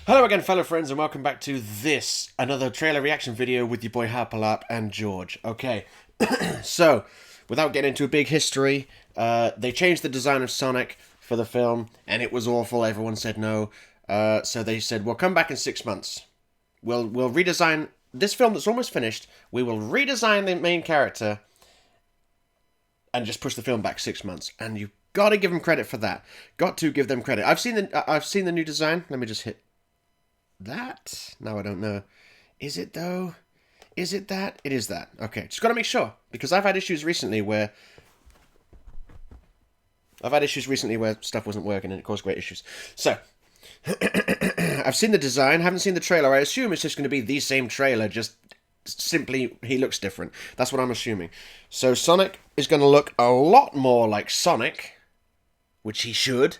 Hello again, fellow friends, and welcome back to this, another trailer reaction video with your boy Harperlarp and George. Okay, so, without getting into a big history, they changed the design of Sonic for the film, and it was awful. Everyone said no. So they said, we'll come back in 6 months. We'll redesign this film that's almost finished. We will redesign the main character and just push the film back 6 months. And you've got to give them credit for that. Got to give them credit. I've seen the new design. Let me just hit that. No, I don't know. Is it though? Is it that? It is that. Okay, just got to make sure, because I've had issues recently where stuff wasn't working and it caused great issues. So, I've seen the design, haven't seen the trailer. I assume it's just going to be the same trailer, just simply he looks different. That's what I'm assuming. So Sonic is going to look a lot more like Sonic, which he should,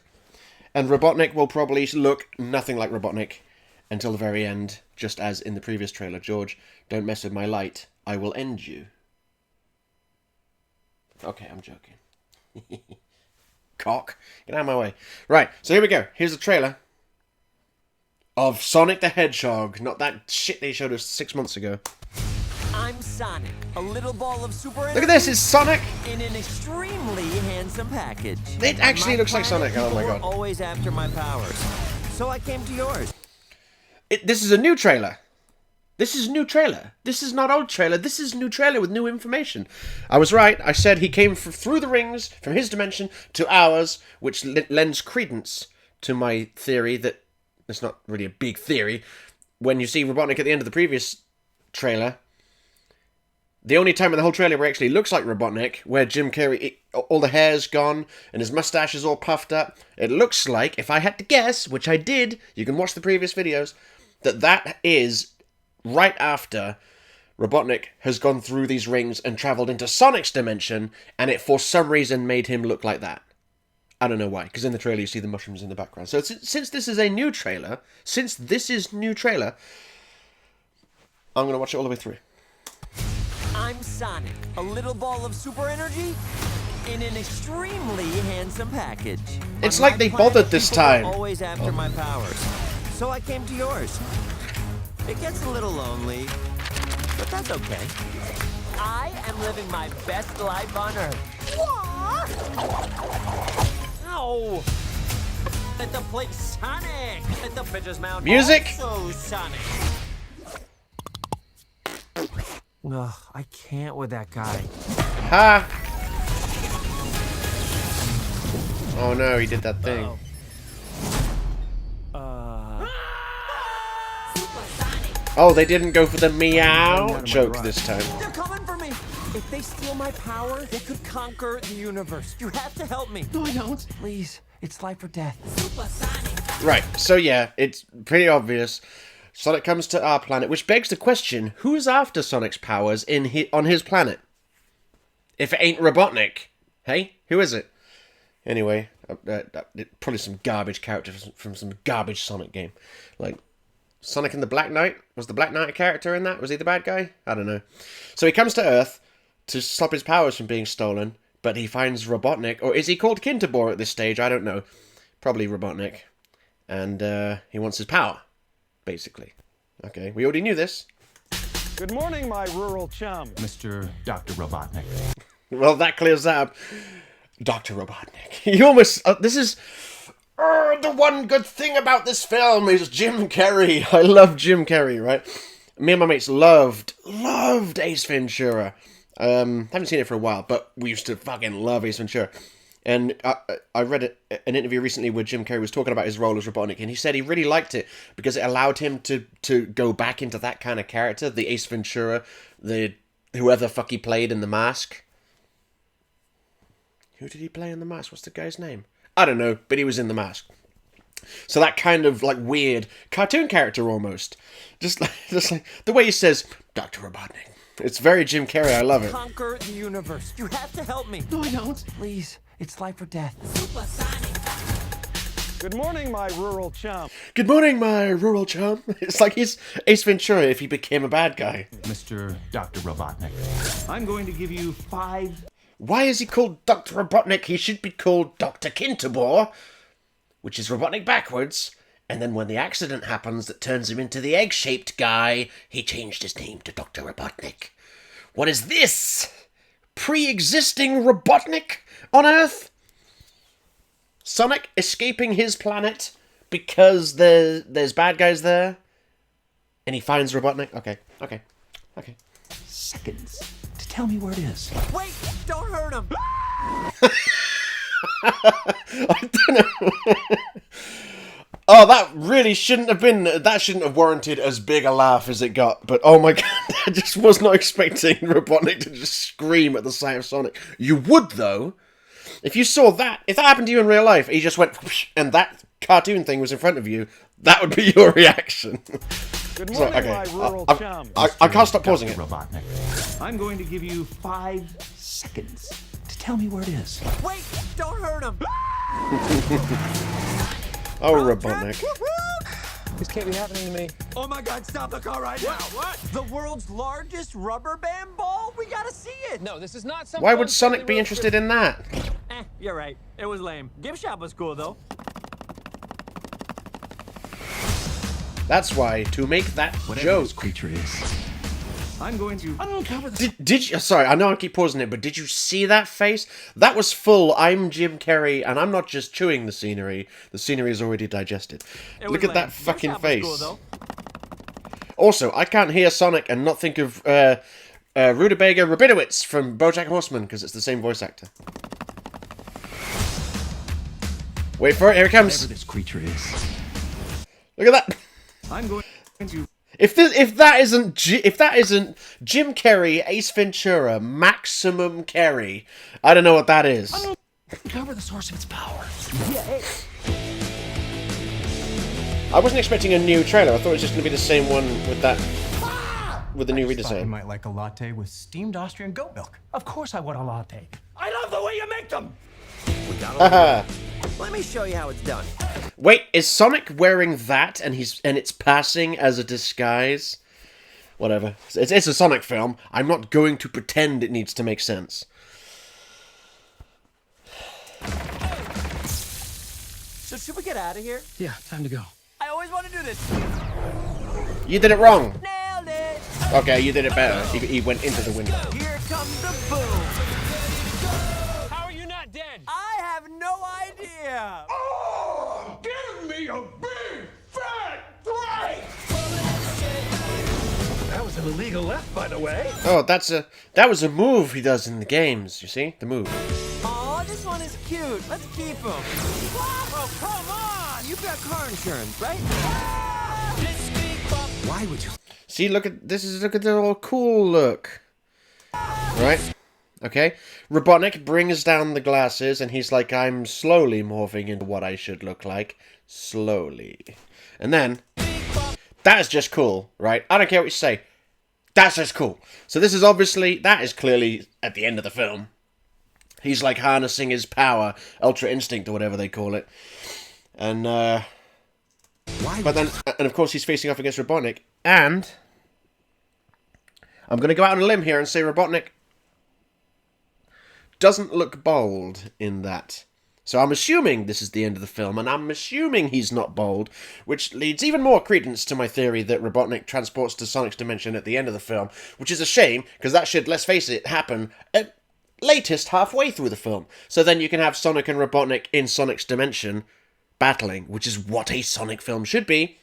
and Robotnik will probably look nothing like Robotnik until the very end, just as in the previous trailer. George, don't mess with my light. I will end you. Okay, I'm joking. Cock. Get out of my way. Right, so here we go. Here's the trailer of Sonic the Hedgehog. Not that shit they showed us 6 months ago. I'm Sonic, a little ball of super energy. Look at this, it's Sonic! In an extremely handsome package. It actually looks like Sonic, oh my god. Always after my powers. So I came to yours. This is a new trailer. This is new trailer. This is not old trailer. This is new trailer with new information. I was right. I said he came through the rings, from his dimension to ours, which lends credence to my theory that it's not really a big theory. When you see Robotnik at the end of the previous trailer, the only time in the whole trailer where he actually looks like Robotnik, where Jim Carrey, all the hair's gone and his mustache is all puffed up, it looks like, if I had to guess, which I did, you can watch the previous videos, that is right after Robotnik has gone through these rings and travelled into Sonic's dimension, and it for some reason made him look like that. I don't know why, because in the trailer you see the mushrooms in the background. So since this is new trailer, I'm going to watch it all the way through. I'm Sonic, a little ball of super energy in an extremely handsome package. It's like they bothered this time. Always after my powers. So I came to yours. It gets a little lonely, but that's okay. I am living my best life on Earth. Ow! At the place Sonic! At the Pitcher's Mound. Music! Also Sonic! Ugh, I can't with that guy. Ha! Oh no, he did that thing. Uh-oh. Oh, they didn't go for the meow joke this time. They're coming for me! If they steal my power, they could conquer the universe. You have to help me. No, I don't. Please, it's life or death. Right, so yeah, it's pretty obvious. Sonic comes to our planet, which begs the question, who's after Sonic's powers on his planet? If it ain't Robotnik. Hey, who is it? Anyway, probably some garbage character from some garbage Sonic game. Like, Sonic and the Black Knight? Was the Black Knight a character in that? Was he the bad guy? I don't know. So he comes to Earth to stop his powers from being stolen, but he finds Robotnik, or is he called Kinterbor at this stage? I don't know. Probably Robotnik. And he wants his power, basically. Okay, we already knew this. Good morning, my rural chum. Mr. Dr. Robotnik. Well, that clears that up. Dr. Robotnik. You almost... this is... the one good thing about this film is Jim Carrey. I love Jim Carrey, right? Me and my mates loved Ace Ventura. Haven't seen it for a while, but we used to fucking love Ace Ventura. And I read an interview recently where Jim Carrey was talking about his role as Robotnik, and he said he really liked it because it allowed him to go back into that kind of character, the Ace Ventura, the whoever the fuck he played in The Mask. Who did he play in The Mask? What's the guy's name? I don't know, but he was in The Mask. So that kind of like weird cartoon character almost. Just like the way he says, Dr. Robotnik. It's very Jim Carrey, I love it. Conquer the universe. You have to help me. No, I don't. Please, it's life or death. Good morning, my rural chum. Good morning, my rural chum. It's like he's Ace Ventura if he became a bad guy. Mr. Dr. Robotnik. I'm going to give you 5... Why is he called Dr. Robotnik? He should be called Dr. Kinterbor, which is Robotnik backwards, And then when the accident happens that turns him into the egg-shaped guy, he changed his name to Dr. Robotnik. What is this? Pre-existing Robotnik on Earth? Sonic escaping his planet because there's bad guys there? And he finds Robotnik? Okay. Seconds to tell me where it is. Wait, don't hurt him. I don't know. Oh, that really shouldn't have been... That shouldn't have warranted as big a laugh as it got. But, oh my god, I just was not expecting Robotnik to just scream at the sight of Sonic. You would, though. If you saw that... If that happened to you in real life, he just went... Whoosh, and that cartoon thing was in front of you, that would be your reaction. Good morning, my rural chum. I can't stop pausing it. Robotnik. I'm going to give you 5 seconds to tell me where it is. Wait, don't hurt him. Oh, Robotnik. This can't be happening to me. Oh my god, stop the car right now. What? The world's largest rubber band ball? We gotta see it. No, this is not some Why would Sonic be interested in that? You're right. It was lame. Gift shop was cool though. That's why, to make that Whatever this joke. creature is, I'm going to uncover the... Did you... Sorry, I know I keep pausing it, but did you see that face? That was full, I'm Jim Carrey, and I'm not just chewing the scenery. The scenery is already digested. Look at that fucking face. Also, I can't hear Sonic and not think of Rutabaga Rabinowitz from BoJack Horseman, because it's the same voice actor. Wait for it, here it comes. Whatever this creature is, Look at that. I'm going to... If that isn't Jim Carrey, Ace Ventura, Maximum Carrey, I don't know what that is. uncover the source of its power. I wasn't expecting a new trailer. I thought it was just going to be the same one with that, with the new You redesign. might like a latte with steamed Austrian goat milk. Of course I want a latte. I love the way you make them! Haha. Let me show you how it's done. Wait, is Sonic wearing that and it's passing as a disguise? Whatever. It's a Sonic film. I'm not going to pretend it needs to make sense. So should we get out of here? Yeah, time to go. I always want to do this. You did it wrong. Nailed it. Okay, you did it better. He went into the window. Here comes the boom. How are you not dead? I have no idea. Give me a big fat break! That was an illegal left, by the way. Oh, that was a move he does in the games, you see? The move. Aw, this one is cute. Let's keep him. Oh, come on. You've got car insurance, right? Why would you... See, look at the all cool look. Right? Okay. Robotnik brings down the glasses and he's like, I'm slowly morphing into what I should look like. Slowly. And then, that is just cool, right? I don't care what you say. That's just cool. So this is obviously, that is clearly at the end of the film. He's like harnessing his power, Ultra Instinct or whatever they call it. And, but then, and of course he's facing off against Robotnik. And, I'm going to go out on a limb here and say Robotnik doesn't look bold in that. So I'm assuming this is the end of the film, and I'm assuming he's not bold, which leads even more credence to my theory that Robotnik transports to Sonic's dimension at the end of the film, which is a shame, because that should, let's face it, happen at latest halfway through the film. So then you can have Sonic and Robotnik in Sonic's dimension battling, which is what a Sonic film should be.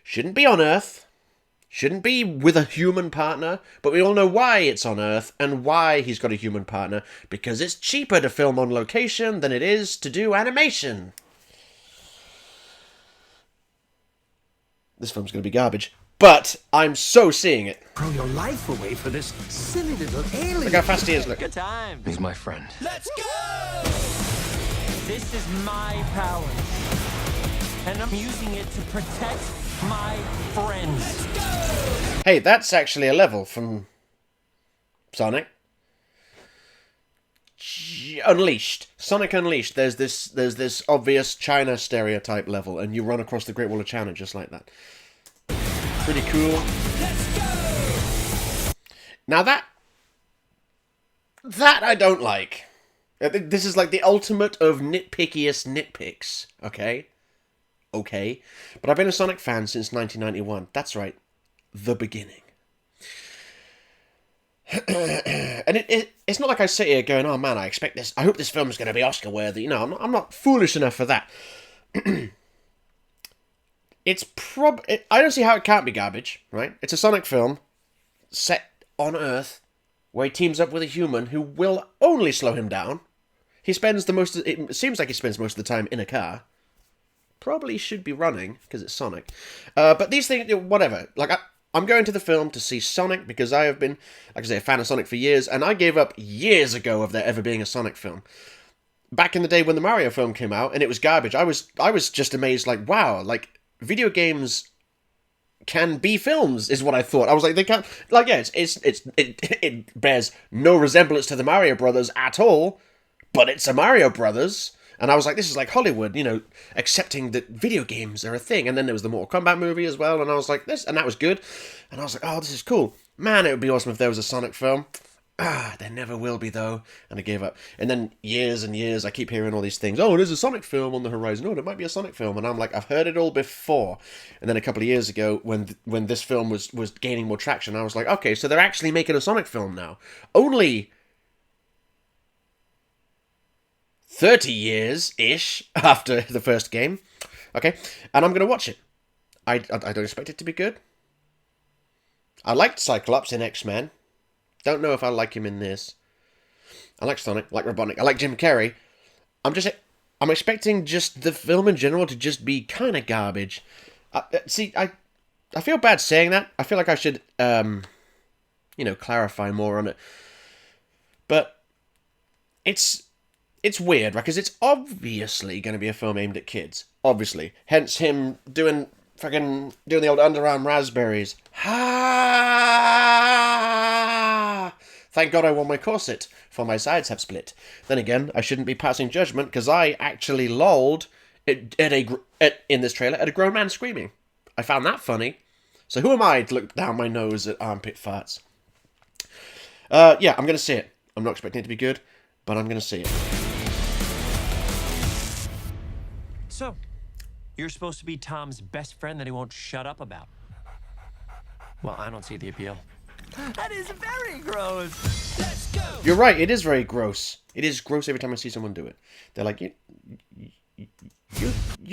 Shouldn't be on Earth. Shouldn't be with a human partner, but we all know why it's on Earth and why he's got a human partner, because it's cheaper to film on location than it is to do animation. This film's going to be garbage, but I'm so seeing it. Throw your life away for this silly little alien. Look how fast he is, look. Good time. He's my friend. Let's go! This is my power. And I'm using it to protect my friends. Hey, that's actually a level from Sonic. Unleashed. Sonic Unleashed. There's this obvious China stereotype level, and you run across the Great Wall of China just like that. Pretty cool. Now that I don't like. This is like the ultimate of nitpickiest nitpicks, okay? okay. But I've been a Sonic fan since 1991. That's right, the beginning. And it's not like I sit here going, oh man, I expect this, I hope this film is going to be Oscar worthy. No, I'm not foolish enough for that. I don't see how it can't be garbage, right? It's a Sonic film set on Earth where he teams up with a human who will only slow him down. It seems like he spends most of the time in a car. Probably should be running because it's Sonic. But these things, whatever. Like I'm going to the film to see Sonic because I have been, like I say, a fan of Sonic for years, and I gave up years ago of there ever being a Sonic film. Back in the day when the Mario film came out and it was garbage, I was just amazed, like, wow, like, video games can be films, is what I thought. I was like, they can't, like, yeah, it bears no resemblance to the Mario Brothers at all, but it's a Mario Brothers. And I was like, this is like Hollywood, accepting that video games are a thing. And then there was the Mortal Kombat movie as well, and I was like, and that was good. And I was like, oh, this is cool. Man, it would be awesome if there was a Sonic film. There never will be, though. And I gave up. And then years and years, I keep hearing all these things. Oh, there's a Sonic film on the horizon. Oh, there might be a Sonic film. And I'm like, I've heard it all before. And then a couple of years ago, when this film was gaining more traction, I was like, okay, so they're actually making a Sonic film now. Only 30 years-ish after the first game. Okay, and I'm going to watch it. I don't expect it to be good. I liked Cyclops in X-Men. Don't know if I like him in this. I like Sonic, I like Robotnik, I like Jim Carrey. I'm expecting just the film in general to just be kind of garbage. I feel bad saying that. I feel like I should, clarify more on it. But it's weird, right? Because it's obviously going to be a film aimed at kids. Obviously. Hence him doing the old underarm raspberries. Ha! Thank God I wore my corset, for my sides have split. Then again, I shouldn't be passing judgment, because I actually lolled in this trailer at a grown man screaming. I found that funny. So who am I to look down my nose at armpit farts? Yeah, I'm going to see it. I'm not expecting it to be good, but I'm going to see it. So, you're supposed to be Tom's best friend that he won't shut up about. Well, I don't see the appeal. That is very gross. Let's go. You're right, it is very gross. It is gross every time I see someone do it. They're like, you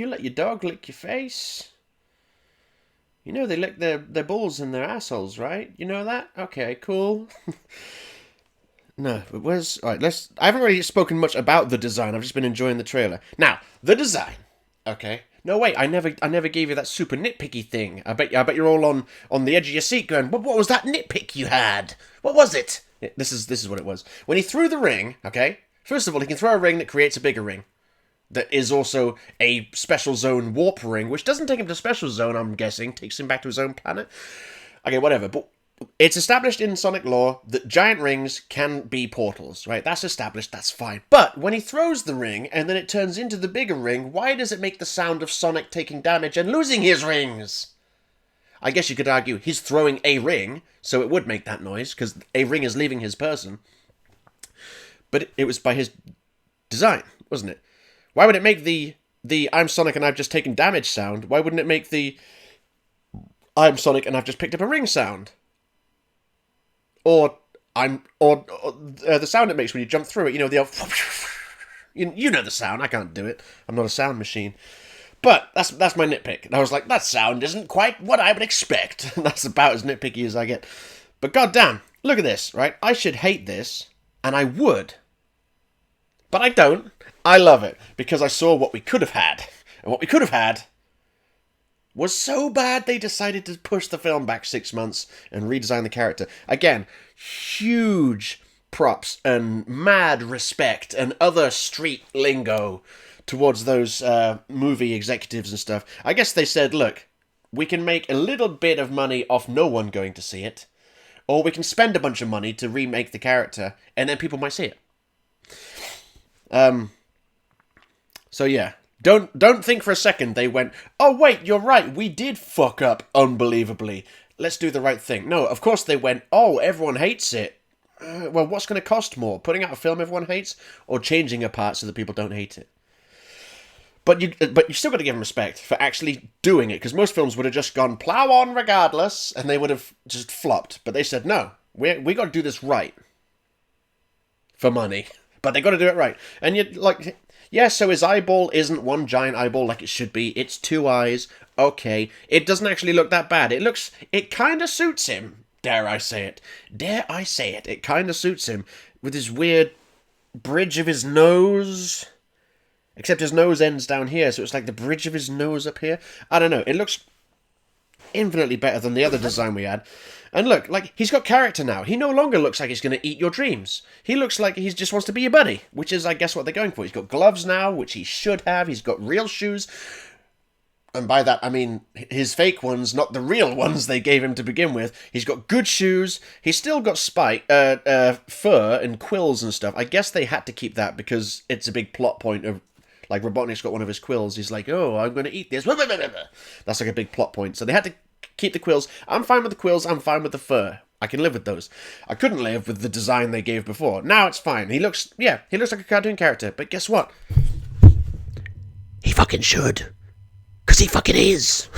let your dog lick your face? They lick their balls and their assholes, right? You know that? Okay, cool. No, but where's... Alright, I haven't really spoken much about the design. I've just been enjoying the trailer. Now, the design. Okay. No, wait, I never gave you that super nitpicky thing. I bet you're all on the edge of your seat going, what was that nitpick you had? What was it? This is what it was. When he threw the ring, okay, first of all, he can throw a ring that creates a bigger ring. That is also a special zone warp ring, which doesn't take him to special zone, I'm guessing. Takes him back to his own planet. Okay, whatever, but it's established in Sonic lore that giant rings can be portals, right? That's established, that's fine. But when he throws the ring and then it turns into the bigger ring, why does it make the sound of Sonic taking damage and losing his rings? I guess you could argue he's throwing a ring, so it would make that noise, because a ring is leaving his person. But it was by his design, wasn't it? Why would it make the I'm Sonic and I've just taken damage sound? Why wouldn't it make the I'm Sonic and I've just picked up a ring sound? Or the sound it makes when you jump through it, the old... You know the sound, I can't do it. I'm not a sound machine. But that's my nitpick. And I was like, that sound isn't quite what I would expect. That's about as nitpicky as I get. But goddamn, look at this, right? I should hate this, and I would. But I don't. I love it, because I saw what we could have had. And what we could have had was so bad they decided to push the film back 6 months and redesign the character. Again, huge props and mad respect and other street lingo towards those movie executives and stuff. I guess they said, look, we can make a little bit of money off no one going to see it, or we can spend a bunch of money to remake the character, and then people might see it. So yeah. Don't think for a second they went, oh wait, you're right, we did fuck up unbelievably. Let's do the right thing. No, of course they went, oh, everyone hates it. Well, what's going to cost more? Putting out a film everyone hates, or changing a part so that people don't hate it? But you still got to give him respect for actually doing it, because most films would have just gone plow on regardless, and they would have just flopped. But they said, no, we got to do this right for money, but they got to do it right. And you like, yeah, so his eyeball isn't one giant eyeball like it should be. It's two eyes. Okay, it doesn't actually look that bad. It kind of suits him. Dare I say it? Dare I say it? It kind of suits him with his weird bridge of his nose. Except his nose ends down here, so it's like the bridge of his nose up here. I don't know. It looks infinitely better than the other design we had. And look, like, he's got character now. He no longer looks like he's going to eat your dreams. He looks like he just wants to be your buddy, which is, I guess, what they're going for. He's got gloves now, which he should have. He's got real shoes. And by that, I mean his fake ones, not the real ones they gave him to begin with. He's got good shoes. He's still got fur and quills and stuff. I guess they had to keep that because it's a big plot point of, like, Robotnik's got one of his quills. He's like, oh, I'm going to eat this. That's like a big plot point. So they had to keep the quills. I'm fine with the quills. I'm fine with the fur. I can live with those. I couldn't live with the design they gave before. Now it's fine. He looks like a cartoon character. But guess what? He fucking should. Because he fucking is.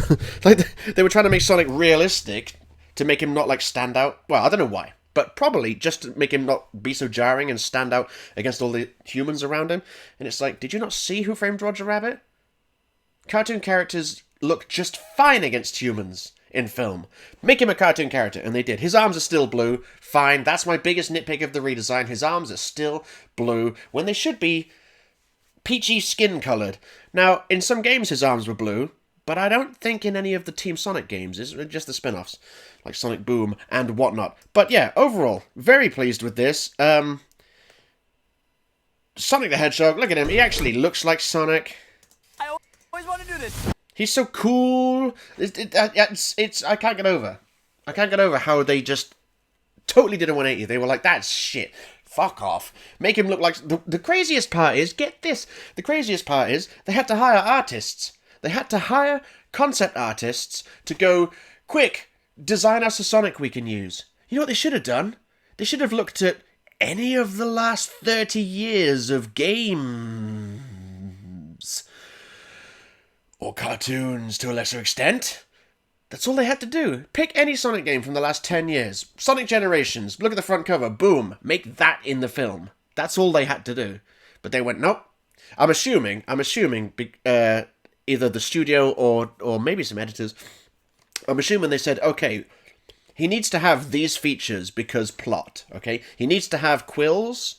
Like, they were trying to make Sonic realistic to make him not, like, stand out. Well, I don't know why. But probably just to make him not be so jarring and stand out against all the humans around him. And it's like, did you not see Who Framed Roger Rabbit? Cartoon characters look just fine against humans in film. Make him a cartoon character, and they did. His arms are still blue. Fine, that's my biggest nitpick of the redesign. His arms are still blue, when they should be peachy skin-coloured. Now, in some games his arms were blue, but I don't think in any of the Team Sonic games. It's just the spin-offs, like Sonic Boom and whatnot. But yeah, overall, very pleased with this. Sonic the Hedgehog, look at him. He actually looks like Sonic. I always want to do this. He's so cool. It's I can't get over. I can't get over how they just totally did a 180. They were like, that's shit. Fuck off. Make him look like... The craziest part is, get this, the craziest part is they had to hire artists. They had to hire concept artists to go, quick, design us a Sonic we can use. You know what they should have done? They should have looked at any of the last 30 years of games. Or cartoons to a lesser extent. That's all they had to do. Pick any Sonic game from the last 10 years. Sonic Generations. Look at the front cover. Boom. Make that in the film. That's all they had to do. But they went, nope. I'm assuming, either the studio or maybe some editors, I'm assuming they said, okay, he needs to have these features because plot, okay? He needs to have quills.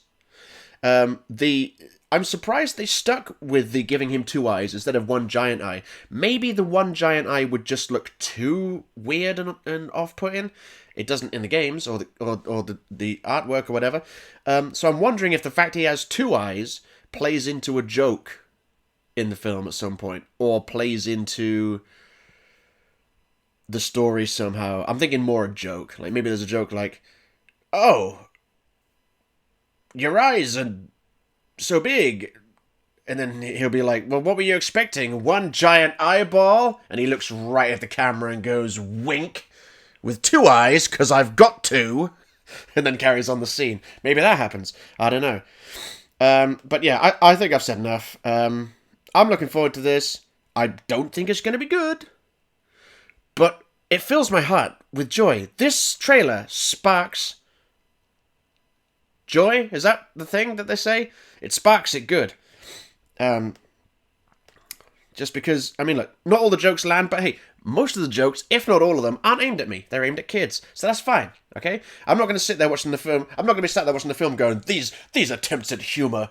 I'm surprised they stuck with the giving him two eyes instead of one giant eye. Maybe the one giant eye would just look too weird and off-putting. It doesn't in the games or the artwork or whatever. So I'm wondering if the fact he has two eyes plays into a joke in the film at some point, or plays into the story somehow. I'm thinking more a joke. Like, maybe there's a joke like, oh, your eyes are so big. And then he'll be like, well, what were you expecting? One giant eyeball? And he looks right at the camera and goes, wink, with two eyes, because I've got two. And then carries on the scene. Maybe that happens. I don't know. But yeah, I think I've said enough. I'm looking forward to this. I don't think it's going to be good. But it fills my heart with joy. This trailer sparks joy. Is that the thing that they say? It sparks it good. Just because, I mean, look, not all the jokes land, but hey, most of the jokes, if not all of them, aren't aimed at me. They're aimed at kids. So that's fine, okay? I'm not going to sit there watching the film. I'm not going to be sat there watching the film going, these attempts at humour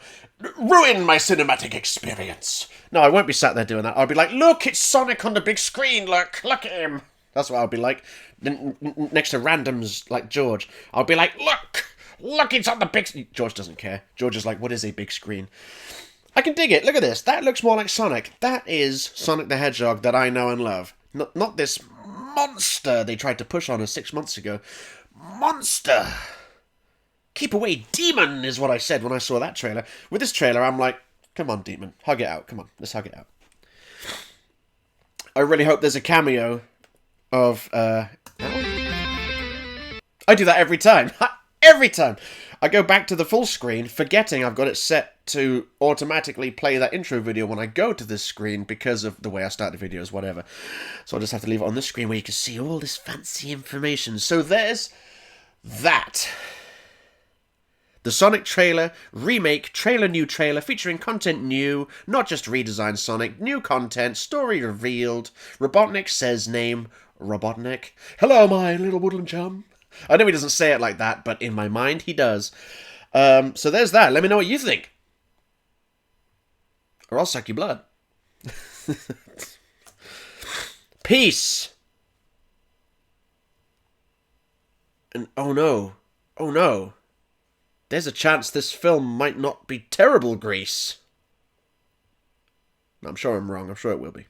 ruin my cinematic experience. No, I won't be sat there doing that. I'll be like, look, it's Sonic on the big screen. Look at him. That's what I'll be like. Next to randoms like George. I'll be like, look, it's on the big... George doesn't care. George is like, what is a big screen? I can dig it. Look at this. That looks more like Sonic. That is Sonic the Hedgehog that I know and love. Not this monster they tried to push on us 6 months ago. Monster! Keep away, demon, is what I said when I saw that trailer. With this trailer, I'm like, come on, demon. Hug it out. Come on, let's hug it out. I really hope there's a cameo of... I do that every time. Every time. I go back to the full screen, forgetting I've got it set to automatically play that intro video when I go to this screen because of the way I start the videos, whatever. So I just have to leave it on this screen where you can see all this fancy information. So there's that. The Sonic trailer, remake, new trailer, featuring content new, not just redesigned Sonic, new content, story revealed, Robotnik says name, Robotnik. Hello, my little woodland chum. I know he doesn't say it like that, but in my mind he does. So there's that. Let me know what you think. Or I'll suck your blood. Peace. And oh no. There's a chance this film might not be terrible, Grease. I'm sure I'm wrong. I'm sure it will be.